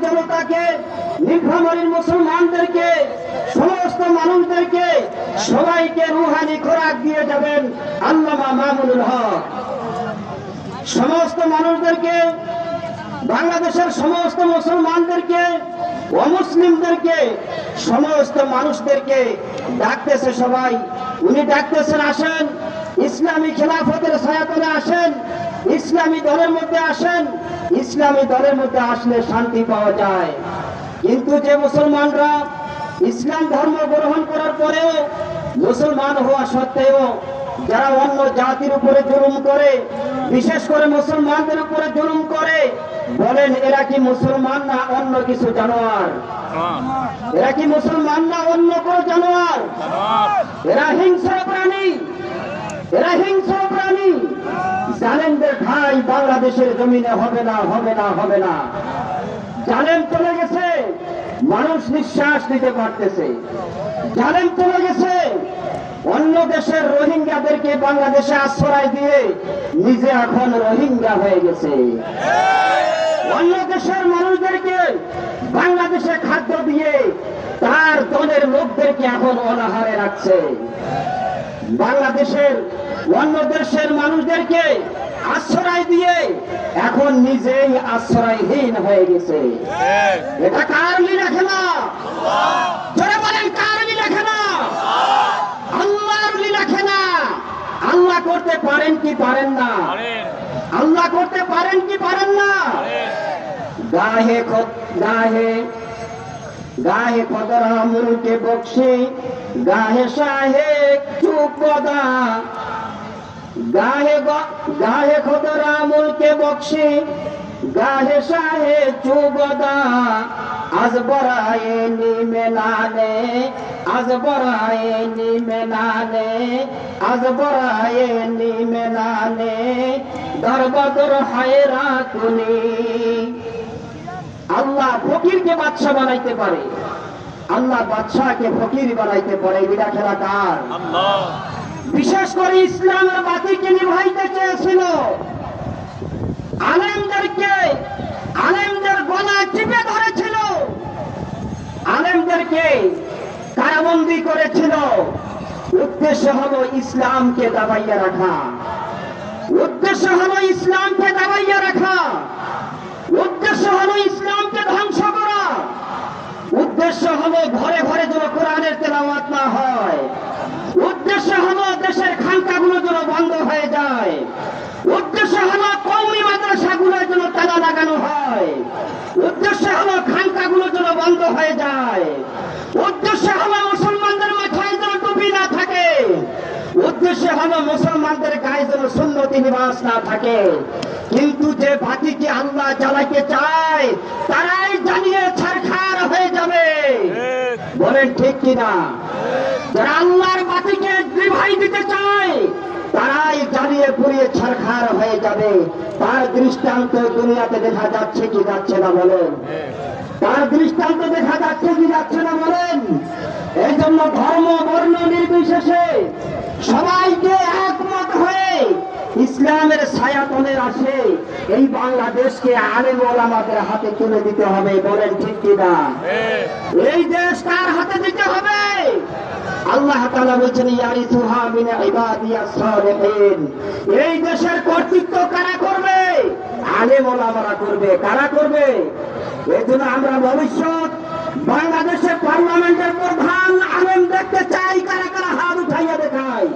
জনতাকে, নীলফামারীর মুসলমানদেরকে, সমস্ত মানুষদেরকে সবাইকে রুহানি খোরাক দিয়ে যাবেন আল্লামা মামুনুল হক। সমস্ত মানুষদেরকে, বাংলাদেশের সমস্ত মুসলমানদেরকে, অমুসলিমদেরকে, সমস্ত মানুষদেরকে ডাকতেছে সবাই। উনি ডাকতেছেন, আসেন ইসলামী খেলাফতের ছায়াতলে আসেন, ইসলামী দলের মধ্যে আসেন। ইসলামী দলের মধ্যে আসলে শান্তি পাওয়া যায়। কিন্তু যে মুসলমানরা ইসলাম ধর্ম গ্রহণ করার পরেও, মুসলমান হওয়া সত্ত্বেও যারা অন্য জাতির উপরে জুলুম করে, বিশেষ করে মুসলমানদের উপরে জুলুম করে, বলেন এরা কি মুসলমান না অন্য কিছু জানোয়ার? এরা কি মুসলমান না অন্য কোন জানোয়ার? এরা হিংস্র প্রাণী, এরা হিংস্র প্রাণী। জালেমদের ঠাঁই বাংলাদেশের জমিনে হবে না, হবে না, হবে না। জালেম চলে গেছে, মানুষ নিঃশ্বাস নিতে পারতেছে। জালেম চলে গেছে, অন্য দেশের রোহিঙ্গাদেরকে বাংলাদেশে আশ্রয় দিয়ে নিজে এখন রোহিঙ্গা হয়ে গেছে। অন্য দেশের মানুষদেরকে বাংলাদেশে খাদ্য দিয়ে তার দলের লোকদেরকে এখন অনাহারে রাখছে। বাংলাদেশের অন্য দেশের মানুষদেরকে আশ্রয় দিয়ে এখন নিজেই আশ্রয়হীন হয়ে গেছে। এটা কার লীলা খেলা? যারা বলেন কার লীলা খেলা? আল্লাহর লীলা খেলা। আল্লাহ করতে পারেন কি পারেন না? আল্লাহ করতে পারেন কি পারেন না? গাহে গাহে গাহে খদরা মুলকে বক্সি, গাহে শাহে চুপদা, গাহে গাহে খদরা মুলকে বক্সি, গাহে শাহে চুবদা। আজ বরায়ে নিমেনানে, আজ বরায়ে নিমেনানে, আজ বরায়ে নিমেনানে, দরবদর হায়রা কুনি। আল্লাহ ফকিরকে বাদশা বানাইতে পারে, আল্লাহ বাদশাকে ফকির বানাইতে পারে। বিনা খেলা কার? বিশেষ করে ইসলামের বাতিকে নিভাইতে চেয়েছিল, আলেমদেরকে, আলেমদের গলা টিপে ধরেছিল, আলেমদেরকে কারাবন্দী করেছিল। উদ্দেশ্য হলো ইসলামকে দাবাইয়া রাখা, উদ্দেশ্য হলো ইসলামকে দাবাইয়া রাখা, উদ্দেশ্য হলো ইসলামকে ধ্বংস করা, উদ্দেশ্য হলো ঘরে ঘরে যেন কোরআনের তেলাওয়াত না হয়, উদ্দেশ্য হলো দেশের খানকাগুলো যেন বন্ধ হয়ে যায়, উদ্দেশ্য হলো কওমি মাদ্রাসাগুলো যেন তালা লাগানো হয়, উদ্দেশ্য হলো খানকাগুলো যেন বন্ধ হয়ে যায়, উদ্দেশ্য হলো মুসলমানদের মাথায় যেন টুপি না থাকে, উদ্দেশ্য হলো মুসলমানদের গায়ে যেন সুন্নতি লিবাস না থাকে। কিন্তু যে বাতিকে আল্লাহ জ্বালাইতে চায় তারাই জ্বালিয়ে ছারখার হয়ে যাবে। বলেন ঠিক কিনা? যারা আল্লাহর বাতিকে নিভাই দিতে চায় তারাই জ্বালিয়ে পুড়িয়ে ছারখার হয়ে যাবে। তার দৃষ্টান্ত দুনিয়াতে দেখা যাচ্ছে কি যাচ্ছে না বলেন? তার দৃষ্টান্ত দেখা যাচ্ছে কি যাচ্ছে না বলেন? এই জন্য ধর্ম বর্ণ নির্বিশেষে সবাইকে একমত হয়ে ইসলামের ছায়াতলে আসে এই বাংলাদেশকে আলেম ওলামাদের হাতে তুলে দিতে হবে। বলেন ঠিক কিনা? এই দেশ কার হাতে দিতে হবে? আল্লাহ তাআলা বলেছেন ইয়ারিসুহা মিন ইবাদিয়াস সালিহিন। এই দেশের কর্তৃত্ব কারা করবে? আলেম ওলামারা করবে। কারা করবে? এজন্য আমরা ভবিষ্যৎ বাংলাদেশের পার্লামেন্টের প্রধান আলেম দেখতে চাই। কারা কারা হাত উঠাইয়া দেখায়?